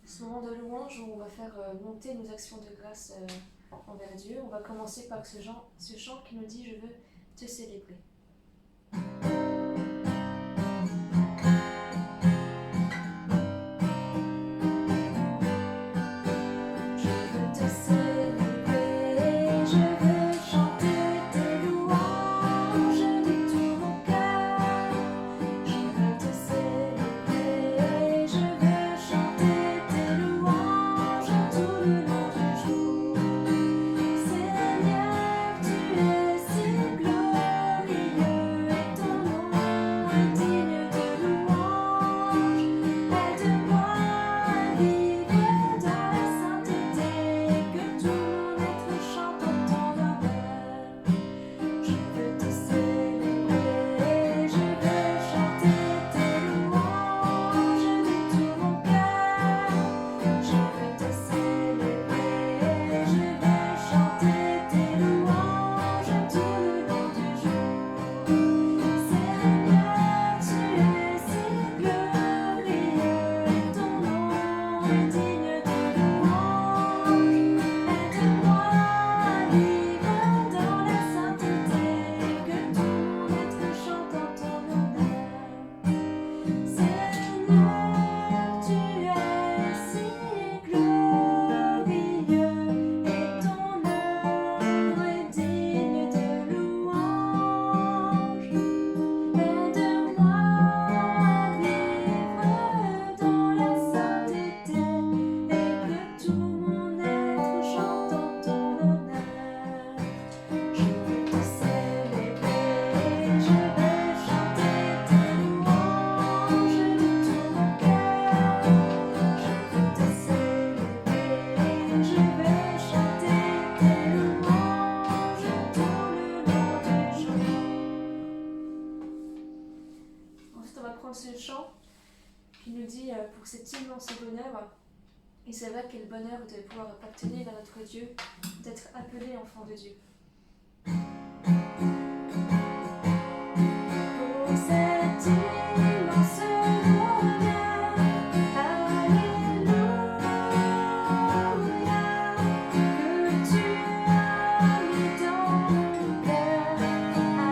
ce moment de louange où on va faire monter nos actions de grâce envers Dieu. On va commencer par ce chant qui nous dit « Je veux te célébrer ». Ce chant qui nous dit pour cet immense bonheur, et c'est vrai quel bonheur de pouvoir appartenir à notre Dieu, d'être appelé enfant de Dieu. Pour cet immense bonheur, alléluia, que tu as mis dans mon cœur, alléluia.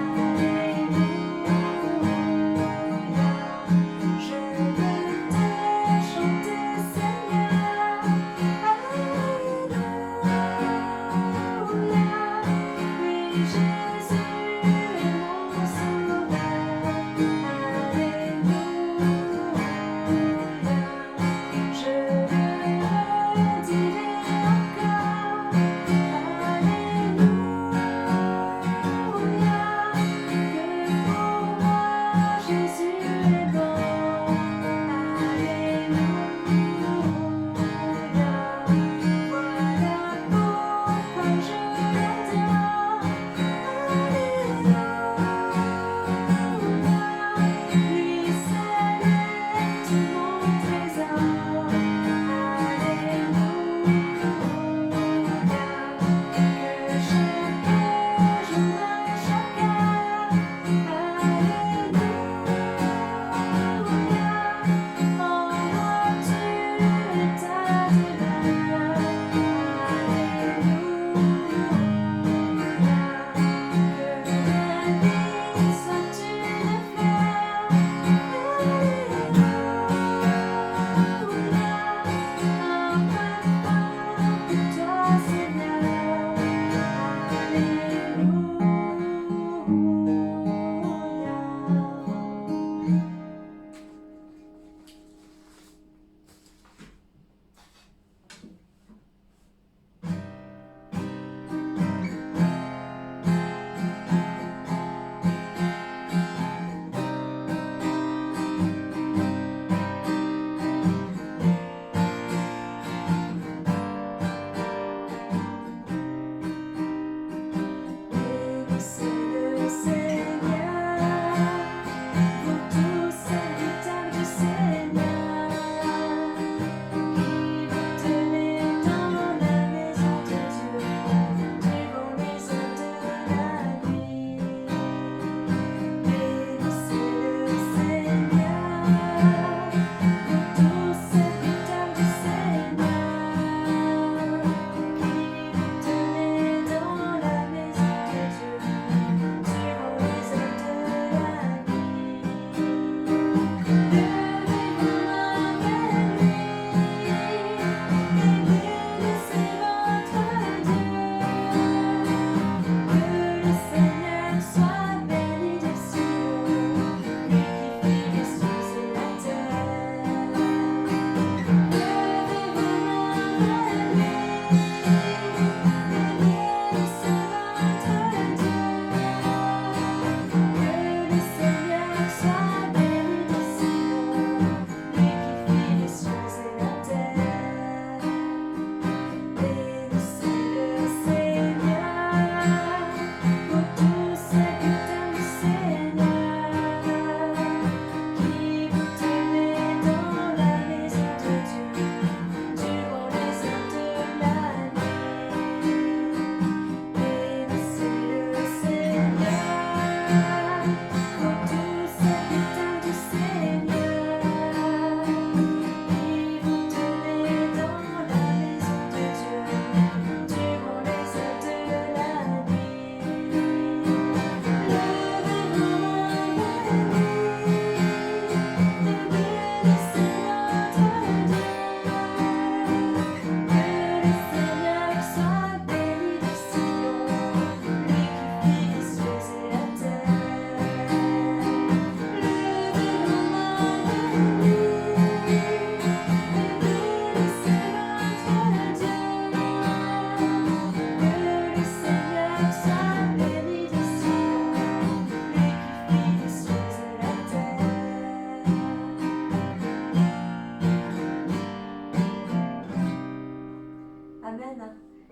Alléluia.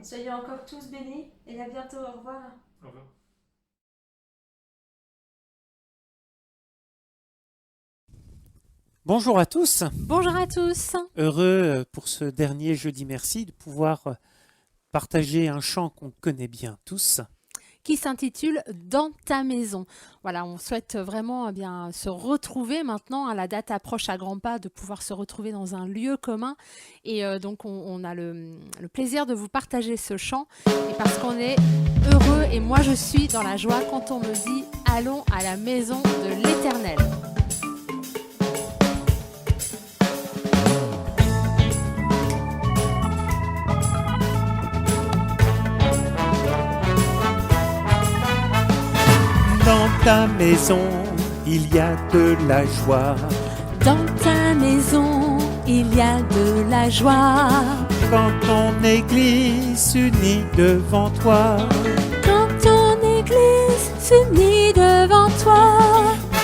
Soyez encore tous bénis et à bientôt. Au revoir. Au revoir. Bonjour à tous, Bonjour à tous. heureux pour ce dernier jeudi merci de pouvoir partager un chant qu'on connaît bien tous. Qui s'intitule Dans ta maison. Voilà, on souhaite vraiment bien se retrouver maintenant. La date approche à grands pas de pouvoir se retrouver dans un lieu commun. Et donc, on a le plaisir de vous partager ce chant. Et parce qu'on est heureux et moi je suis dans la joie quand on me dit allons à la maison de l'Éternel. Dans ta maison, il y a de la joie. Dans ta maison, il y a de la joie. Quand ton église s'unit devant toi. Quand ton église s'unit devant toi.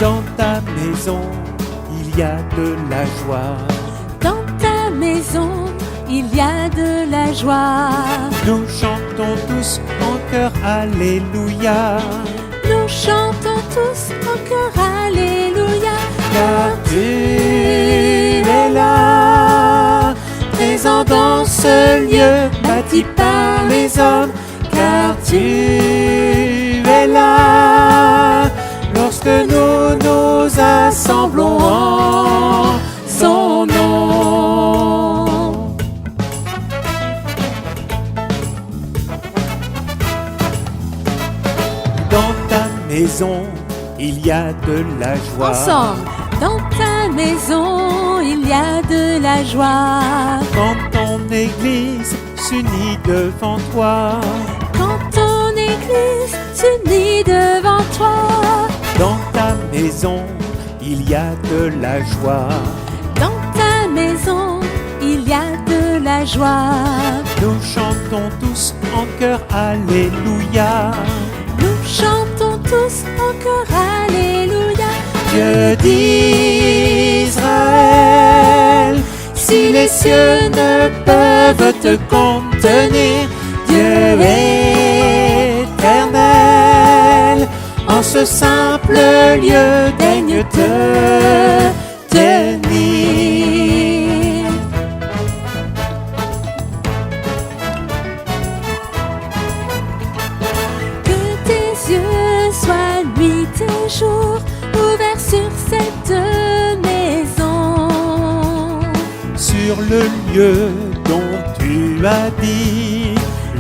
Dans ta maison, il y a de la joie. Dans ta maison, il y a de la joie. Nous chantons tous en chœur Alléluia. Nous chantons tous en chœur Alléluia. Car tu es là, présent dans ce lieu bâti par les hommes. Car tu es là, lorsque nous nous assemblons en son nom. Dans ta maison, il y a de la joie. Ensemble, dans ta maison, il y a de la joie. Quand ton église s'unit devant toi. Quand ton église s'unit devant toi. Dans ta maison, il y a de la joie. Dans ta maison, il y a de la joie. Nous chantons tous en chœur Alléluia. Nous chantons tous en chœur Alléluia. Dieu d'Israël, si les cieux ne peuvent te contenir, Dieu éternel, en ce simple lieu daigne te tenir. Que tes yeux soient nuit et jour ouverts sur cette maison. Sur le lieu dont tu as dit,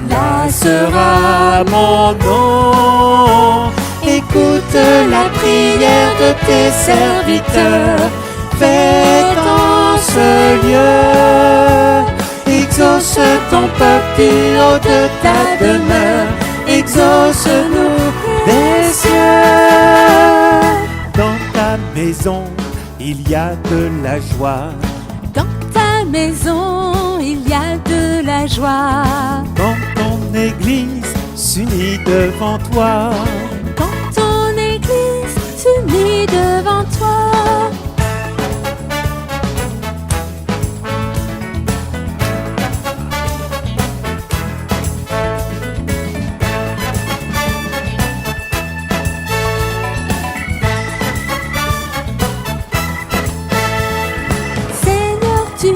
là sera mon nom. Écoute la prière de tes serviteurs, fais en ce lieu. Exauce ton peuple du haut de ta demeure, exauce-nous des cieux. Dans ta maison, il y a de la joie. Dans ta maison, il y a de la joie. Quand ton église s'unit devant toi. Quand ton église s'unit devant toi. Seigneur, tu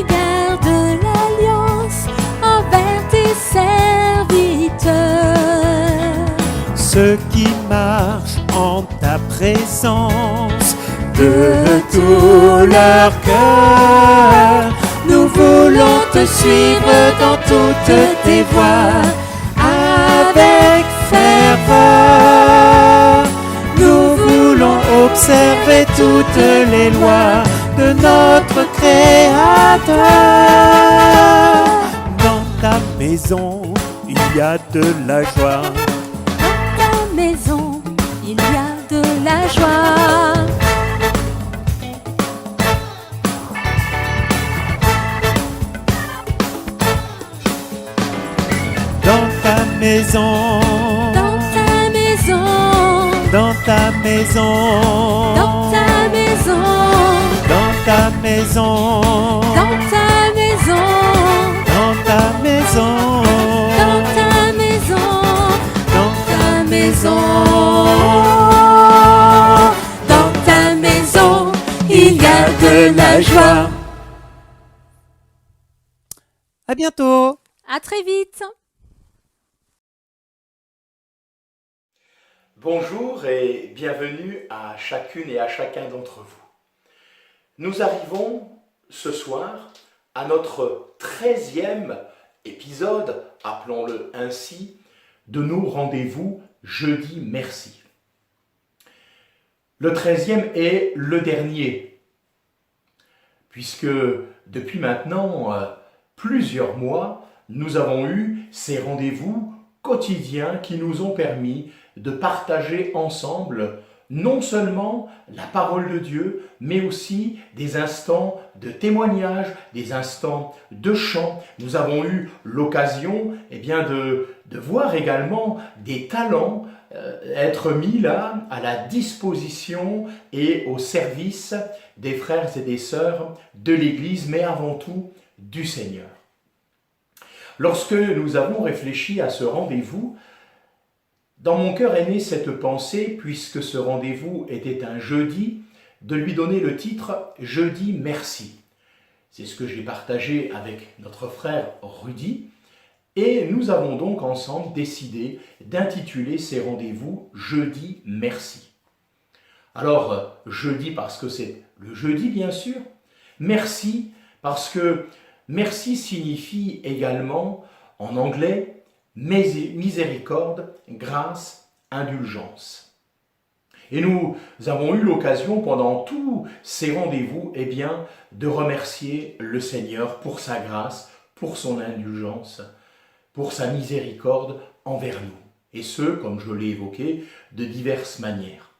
gardes l'alliance envers tes serviteurs. Ceux qui marchent en ta présence de tout leur cœur. Nous voulons te suivre dans toutes tes voies avec ferveur. Nous voulons observer toutes les lois de notre Créateur. Dans ta maison, il y a de la joie. Dans ta maison, il y a de la joie. Dans ta maison, Dans ta maison, dans ta maison, dans ta maison, dans ta maison, dans ta maison, dans ta maison. la joie. À bientôt. À très vite. Bonjour et bienvenue à chacune et à chacun d'entre vous. Nous arrivons ce soir à notre 13e épisode, appelons-le ainsi, de nos rendez-vous Jeudi Merci. Le 13e est le dernier, puisque depuis maintenant plusieurs mois, nous avons eu ces rendez-vous quotidiens qui nous ont permis de partager ensemble non seulement la parole de Dieu, mais aussi des instants de témoignage, des instants de chant. Nous avons eu l'occasion de voir également des talents être mis là à la disposition et au service des frères et des sœurs de l'Église, mais avant tout du Seigneur. Lorsque nous avons réfléchi à ce rendez-vous, dans mon cœur est née cette pensée, puisque ce rendez-vous était un jeudi, de lui donner le titre « Jeudi Merci ». C'est ce que j'ai partagé avec notre frère Rudy, et nous avons donc ensemble décidé d'intituler ces rendez-vous « Jeudi Merci ». Alors, jeudi parce que c'est le jeudi bien sûr, merci parce que merci signifie également en anglais miséricorde, grâce, indulgence. Et nous avons eu l'occasion pendant tous ces rendez-vous de remercier le Seigneur pour sa grâce, pour son indulgence, pour sa miséricorde envers nous. Et ce, comme je l'ai évoqué, de diverses manières.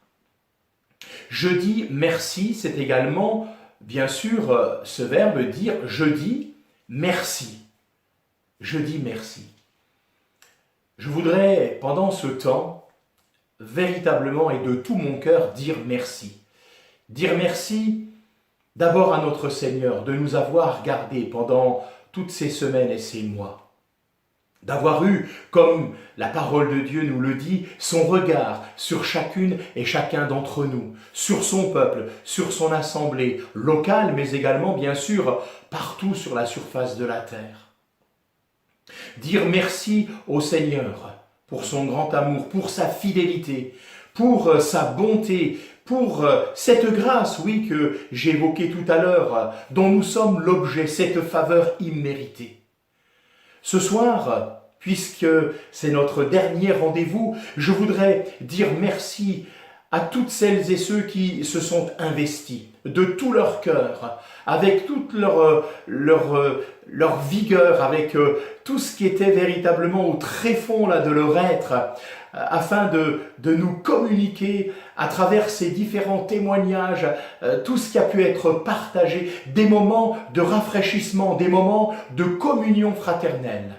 Je dis merci, c'est également, bien sûr, ce verbe dire je dis merci. Je dis merci. Je voudrais, pendant ce temps, véritablement et de tout mon cœur, dire merci. Dire merci d'abord à notre Seigneur de nous avoir gardés pendant toutes ces semaines et ces mois. D'avoir eu, comme la parole de Dieu nous le dit, son regard sur chacune et chacun d'entre nous, sur son peuple, sur son assemblée locale, mais également, bien sûr, partout sur la surface de la terre. Dire merci au Seigneur pour son grand amour, pour sa fidélité, pour sa bonté, pour cette grâce, oui, que j'évoquais tout à l'heure, dont nous sommes l'objet, cette faveur imméritée. Ce soir, puisque c'est notre dernier rendez-vous, je voudrais dire merci à toutes celles et ceux qui se sont investis de tout leur cœur, avec toute leur vigueur, avec tout ce qui était véritablement au tréfonds là, de leur être, afin de nous communiquer à travers ces différents témoignages, tout ce qui a pu être partagé, des moments de rafraîchissement, des moments de communion fraternelle.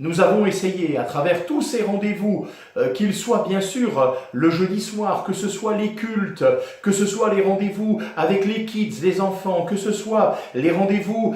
Nous avons essayé, à travers tous ces rendez-vous, qu'ils soient bien sûr le jeudi soir, que ce soit les cultes, que ce soit les rendez-vous avec les kids, les enfants, que ce soit les rendez-vous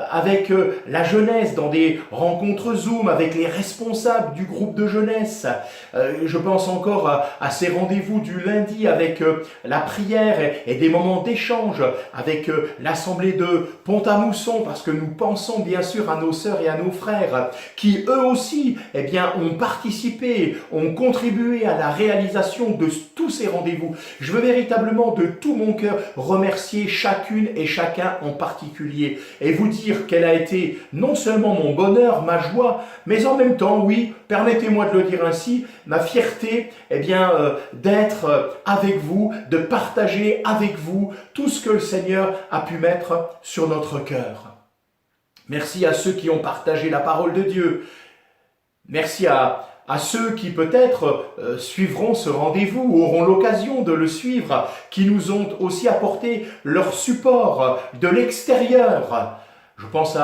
avec la jeunesse, dans des rencontres Zoom, avec les responsables du groupe de jeunesse. Je pense encore à ces rendez-vous du lundi avec la prière et des moments d'échange avec l'assemblée de Pont-à-Mousson, parce que nous pensons bien sûr à nos sœurs et à nos frères qui eux aussi ont participé, ont contribué à la réalisation de tous ces rendez-vous. Je veux véritablement de tout mon cœur remercier chacune et chacun en particulier et vous dire quelle a été non seulement mon bonheur, ma joie, mais en même temps, oui, permettez-moi de le dire ainsi, ma fierté d'être avec vous, de partager avec vous tout ce que le Seigneur a pu mettre sur notre cœur. Merci à ceux qui ont partagé la parole de Dieu. Merci à ceux qui peut-être suivront ce rendez-vous ou auront l'occasion de le suivre, qui nous ont aussi apporté leur support de l'extérieur. Je pense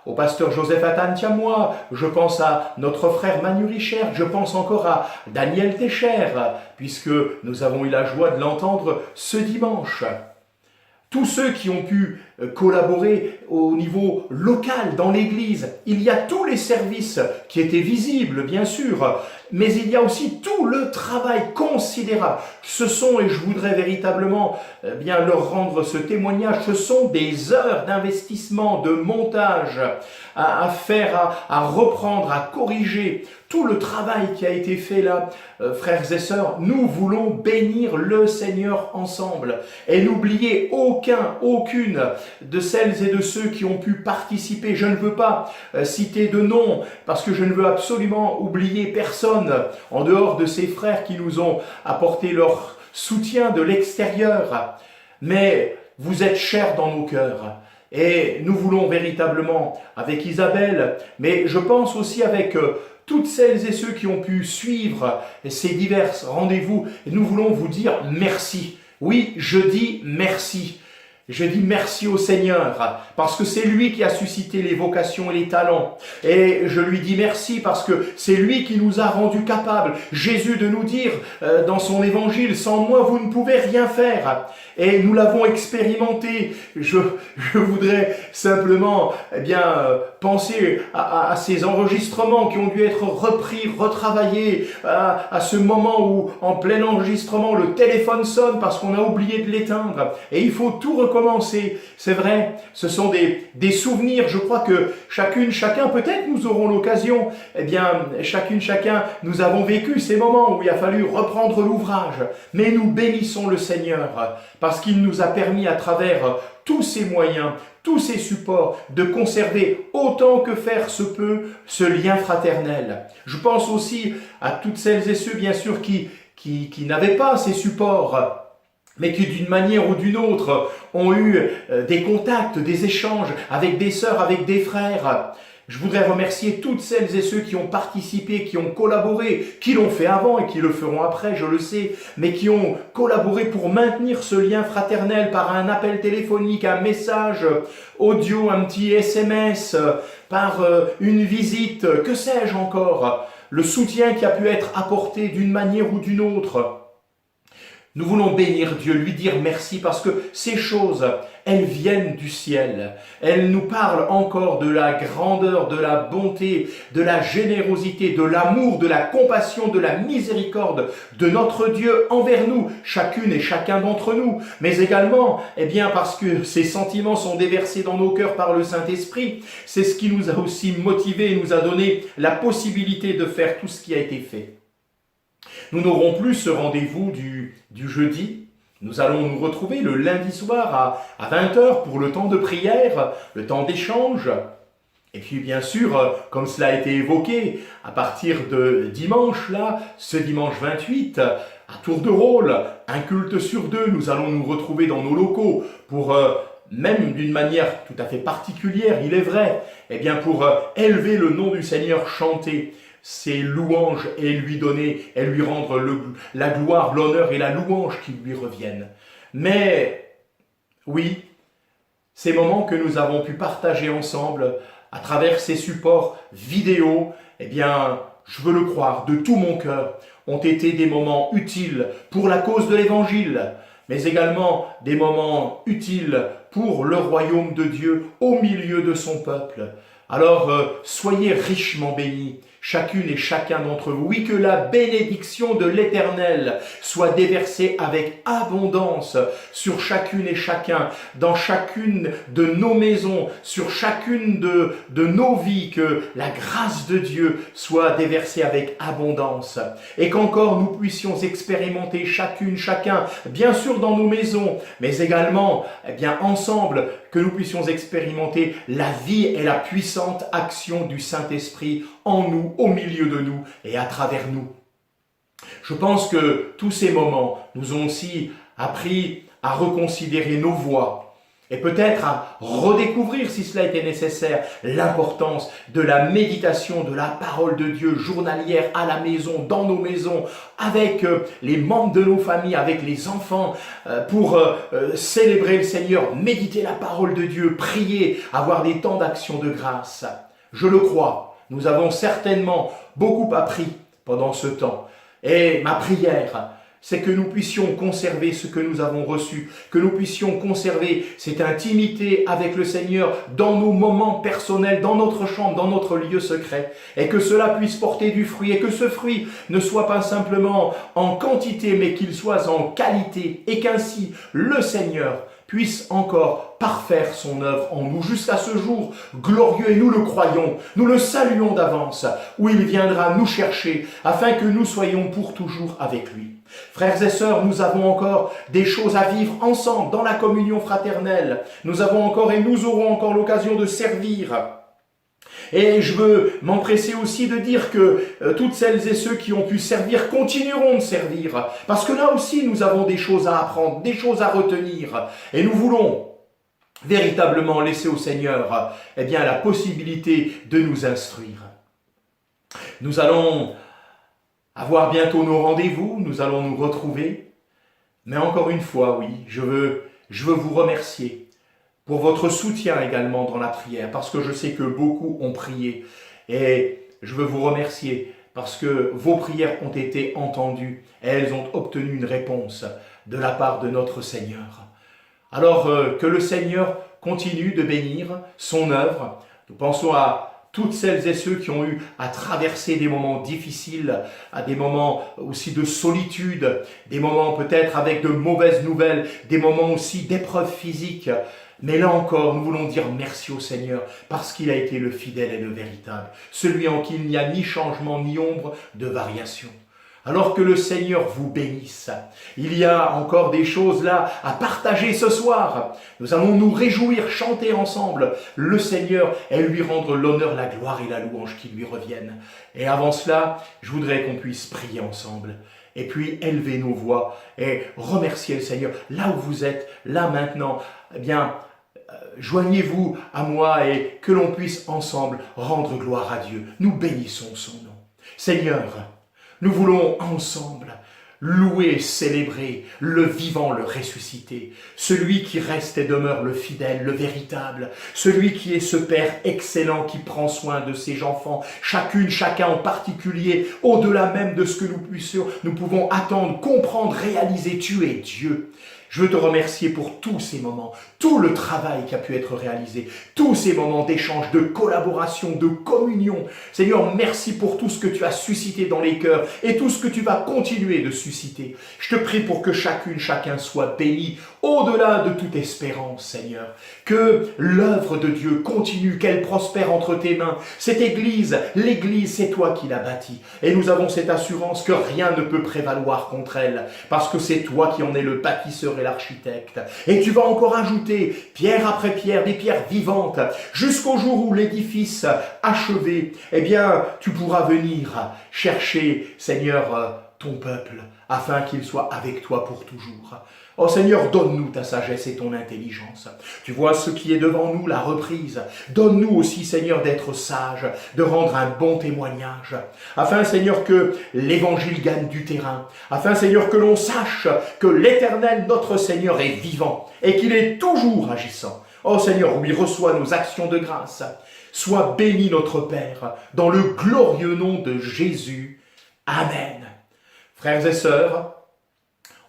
au pasteur Joseph Atantiamois, je pense à notre frère Manu Richard, je pense encore à Daniel Técher, puisque nous avons eu la joie de l'entendre ce dimanche. tous ceux qui ont pu collaborer au niveau local dans l'Église. Il y a tous les services qui étaient visibles, bien sûr, mais il y a aussi tout le travail considérable. Ce sont, et je voudrais véritablement bien leur rendre ce témoignage, ce sont des heures d'investissement, de montage à faire, à reprendre, à corriger. Tout le travail qui a été fait là, frères et sœurs, nous voulons bénir le Seigneur ensemble. Et n'oubliez aucune de celles et de ceux qui ont pu participer. Je ne veux pas citer de nom, parce que je ne veux absolument oublier personne, en dehors de ces frères qui nous ont apporté leur soutien de l'extérieur. Mais vous êtes chers dans nos cœurs. Et nous voulons véritablement, avec Isabelle, mais je pense aussi avec toutes celles et ceux qui ont pu suivre ces divers rendez-vous, nous voulons vous dire merci. Oui, je dis merci. Je dis merci au Seigneur, parce que c'est lui qui a suscité les vocations et les talents. Et je lui dis merci parce que c'est lui qui nous a rendus capables. Jésus de nous dire dans son évangile, sans moi vous ne pouvez rien faire. Et nous l'avons expérimenté. Je voudrais simplement penser à ces enregistrements qui ont dû être repris, retravaillés, à ce moment où en plein enregistrement le téléphone sonne parce qu'on a oublié de l'éteindre. Et il faut tout recommencer. C'est vrai, ce sont des souvenirs. Je crois que chacun, peut-être nous aurons l'occasion, chacun, nous avons vécu ces moments où il a fallu reprendre l'ouvrage. Mais nous bénissons le Seigneur parce qu'il nous a permis à travers tous ces moyens, tous ces supports, de conserver autant que faire se peut ce lien fraternel. Je pense aussi à toutes celles et ceux, bien sûr, qui n'avaient pas ces supports, mais qui d'une manière ou d'une autre ont eu des contacts, des échanges avec des sœurs, avec des frères. Je voudrais remercier toutes celles et ceux qui ont participé, qui ont collaboré, qui l'ont fait avant et qui le feront après, je le sais, mais qui ont collaboré pour maintenir ce lien fraternel par un appel téléphonique, un message audio, un petit SMS, par une visite, que sais-je encore, le soutien qui a pu être apporté d'une manière ou d'une autre. Nous voulons bénir Dieu, lui dire merci parce que ces choses, elles viennent du ciel. Elles nous parlent encore de la grandeur, de la bonté, de la générosité, de l'amour, de la compassion, de la miséricorde de notre Dieu envers nous, chacune et chacun d'entre nous. Mais également, parce que ces sentiments sont déversés dans nos cœurs par le Saint-Esprit, c'est ce qui nous a aussi motivés et nous a donné la possibilité de faire tout ce qui a été fait. Nous n'aurons plus ce rendez-vous du jeudi. Nous allons nous retrouver le lundi soir à 20h pour le temps de prière, le temps d'échange. Et puis bien sûr, comme cela a été évoqué, à partir de dimanche, ce dimanche 28, à tour de rôle, un culte sur deux, nous allons nous retrouver dans nos locaux pour, même d'une manière tout à fait particulière, il est vrai, pour élever le nom du Seigneur, chanter ses louanges et lui rendre la gloire, l'honneur et la louange qui lui reviennent. Mais oui, ces moments que nous avons pu partager ensemble à travers ces supports vidéo, je veux le croire de tout mon cœur, ont été des moments utiles pour la cause de l'Évangile, mais également des moments utiles pour le royaume de Dieu au milieu de son peuple. Alors, soyez richement bénis, chacune et chacun d'entre vous. Oui, que la bénédiction de l'Éternel soit déversée avec abondance sur chacune et chacun, dans chacune de nos maisons, sur chacune de nos vies, que la grâce de Dieu soit déversée avec abondance. Et qu'encore nous puissions expérimenter chacune, chacun, bien sûr dans nos maisons, mais également, ensemble, que nous puissions expérimenter la vie et la puissante action du Saint-Esprit en nous, au milieu de nous et à travers nous. Je pense que tous ces moments nous ont aussi appris à reconsidérer nos voies et peut-être à redécouvrir, si cela était nécessaire, l'importance de la méditation de la parole de Dieu journalière à la maison, dans nos maisons, avec les membres de nos familles, avec les enfants, pour célébrer le Seigneur, méditer la parole de Dieu, prier, avoir des temps d'action de grâce. Je le crois, nous avons certainement beaucoup appris pendant ce temps. Et ma prière, c'est que nous puissions conserver ce que nous avons reçu, que nous puissions conserver cette intimité avec le Seigneur dans nos moments personnels, dans notre chambre, dans notre lieu secret, et que cela puisse porter du fruit, et que ce fruit ne soit pas simplement en quantité, mais qu'il soit en qualité, et qu'ainsi le Seigneur puisse encore parfaire son œuvre en nous jusqu'à ce jour glorieux, et nous le croyons, nous le saluons d'avance, où il viendra nous chercher, afin que nous soyons pour toujours avec lui. Frères et sœurs, nous avons encore des choses à vivre ensemble dans la communion fraternelle. Nous avons encore et nous aurons encore l'occasion de servir. Et je veux m'empresser aussi de dire que toutes celles et ceux qui ont pu servir continueront de servir. Parce que là aussi, nous avons des choses à apprendre, des choses à retenir. Et nous voulons véritablement laisser au Seigneur la possibilité de nous instruire. Nous allons avoir bientôt nos rendez-vous, nous allons nous retrouver. Mais encore une fois, oui, je veux vous remercier pour votre soutien également dans la prière, parce que je sais que beaucoup ont prié. Et je veux vous remercier parce que vos prières ont été entendues et elles ont obtenu une réponse de la part de notre Seigneur. Alors que le Seigneur continue de bénir son œuvre. Nous pensons à toutes celles et ceux qui ont eu à traverser des moments difficiles, à des moments aussi de solitude, des moments peut-être avec de mauvaises nouvelles, des moments aussi d'épreuves physiques. Mais là encore, nous voulons dire merci au Seigneur parce qu'il a été le fidèle et le véritable, celui en qui il n'y a ni changement ni ombre de variation. Alors que le Seigneur vous bénisse. Il y a encore des choses là à partager ce soir. Nous allons nous réjouir, chanter ensemble le Seigneur et lui rendre l'honneur, la gloire et la louange qui lui reviennent. Et avant cela, je voudrais qu'on puisse prier ensemble. Et puis élever nos voix et remercier le Seigneur. Là où vous êtes, là maintenant, joignez-vous à moi et que l'on puisse ensemble rendre gloire à Dieu. Nous bénissons son nom. Seigneur, nous voulons ensemble louer et célébrer le vivant, le ressuscité, celui qui reste et demeure le fidèle, le véritable, celui qui est ce Père excellent qui prend soin de ses enfants, chacune, chacun en particulier, au-delà même de ce que nous pouvons attendre, comprendre, réaliser. Tu es Dieu. Je veux te remercier pour tous ces moments, tout le travail qui a pu être réalisé, tous ces moments d'échange, de collaboration, de communion. Seigneur, merci pour tout ce que tu as suscité dans les cœurs et tout ce que tu vas continuer de susciter. Je te prie pour que chacune, chacun soit béni au-delà de toute espérance, Seigneur. Que l'œuvre de Dieu continue, qu'elle prospère entre tes mains. Cette Église, l'Église, c'est toi qui l'as bâtie. Et nous avons cette assurance que rien ne peut prévaloir contre elle, parce que c'est toi qui en es le bâtisseur et l'architecte. Et tu vas encore ajouter, pierre après pierre, des pierres vivantes, jusqu'au jour où l'édifice achevé, tu pourras venir chercher, Seigneur, ton peuple, afin qu'il soit avec toi pour toujours. Oh Seigneur, donne-nous ta sagesse et ton intelligence. Tu vois ce qui est devant nous, la reprise. Donne-nous aussi, Seigneur, d'être sages, de rendre un bon témoignage. Afin, Seigneur, que l'évangile gagne du terrain. Afin, Seigneur, que l'on sache que l'Éternel, notre Seigneur, est vivant et qu'il est toujours agissant. Oh Seigneur, oui, reçois nos actions de grâce. Sois béni notre Père, dans le glorieux nom de Jésus. Amen. Frères et sœurs,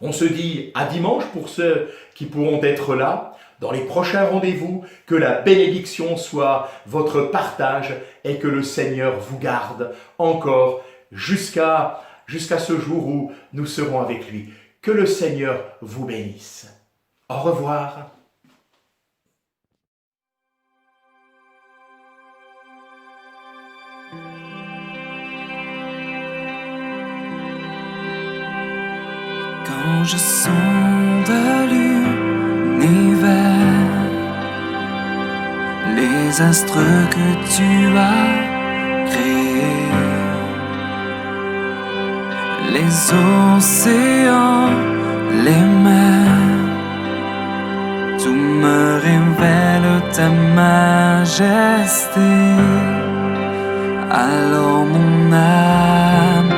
on se dit à dimanche pour ceux qui pourront être là, dans les prochains rendez-vous, que la bénédiction soit votre partage et que le Seigneur vous garde encore jusqu'à ce jour où nous serons avec lui. Que le Seigneur vous bénisse. Au revoir. Quand je sonde l'univers, les astres que tu as créés, les océans, les mers, tout me révèle ta majesté. Alors mon âme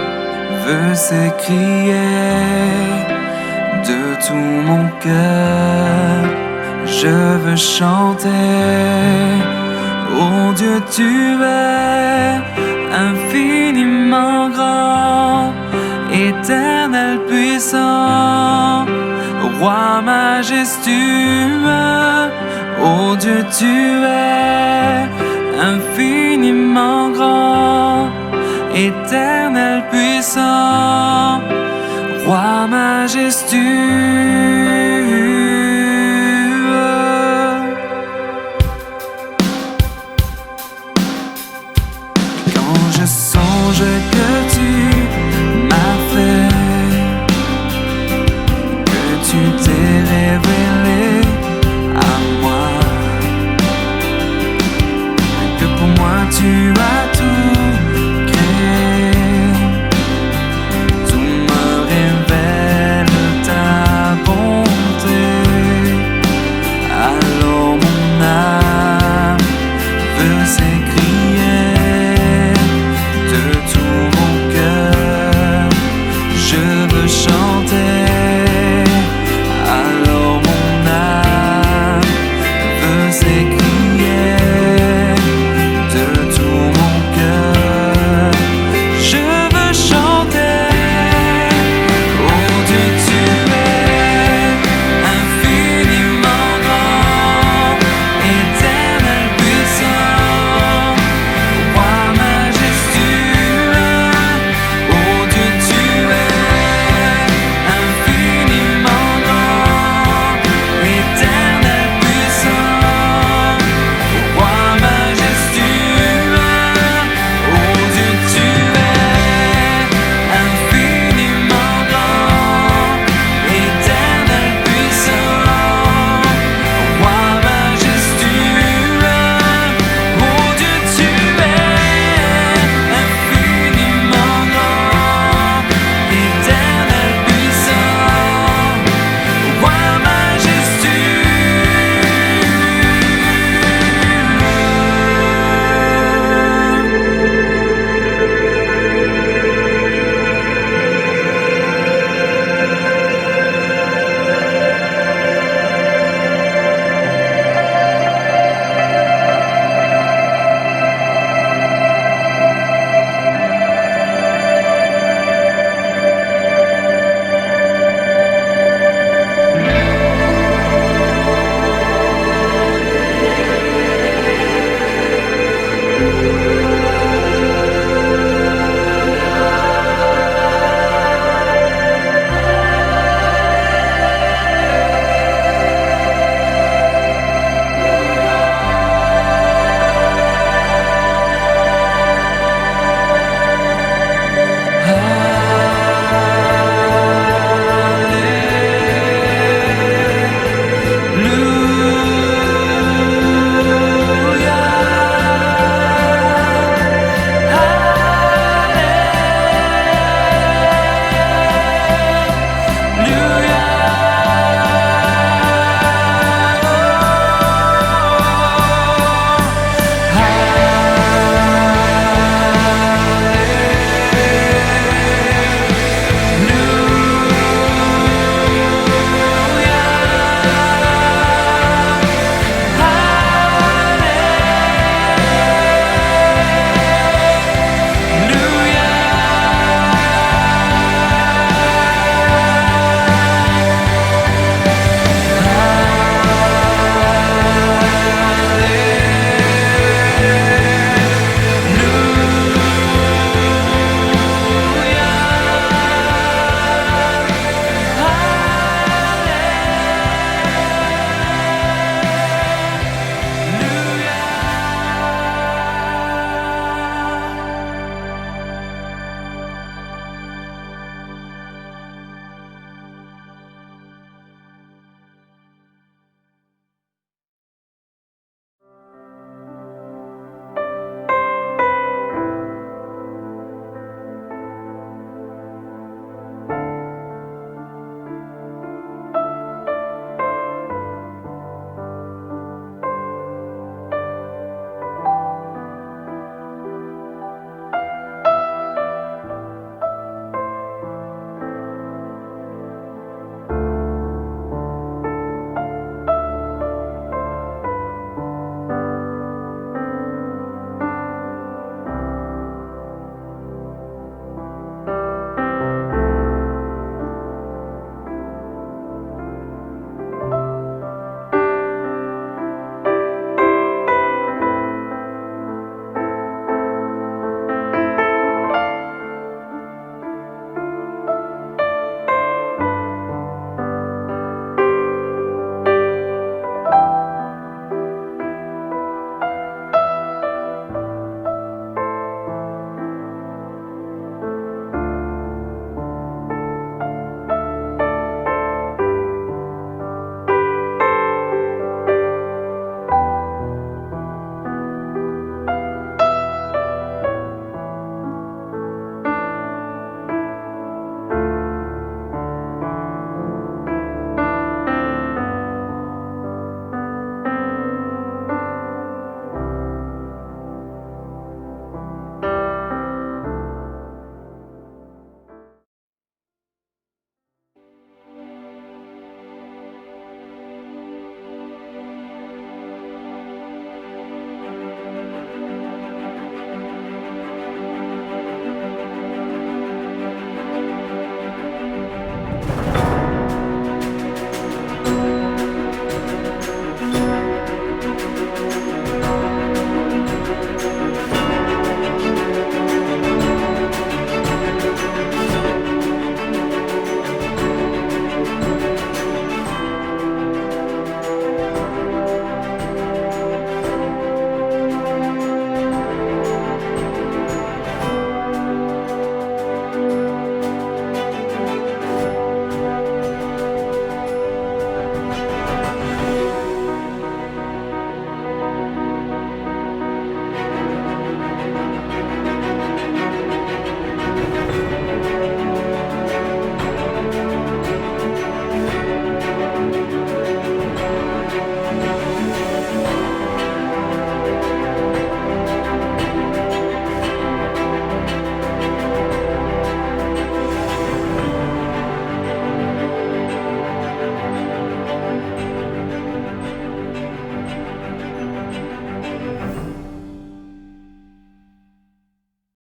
veut s'écrier de tout mon cœur, je veux chanter. Oh Dieu, tu es infiniment grand et Éternel puissant, Roi majestueux, ô Dieu, tu es infiniment grand. Éternel puissant, Roi majestueux. Quand je songe que tu m'as fait, que tu t'es révélé à moi, que pour moi tu as tout créé, tout me révèle ta bonté. Alors mon âme veut s'égarer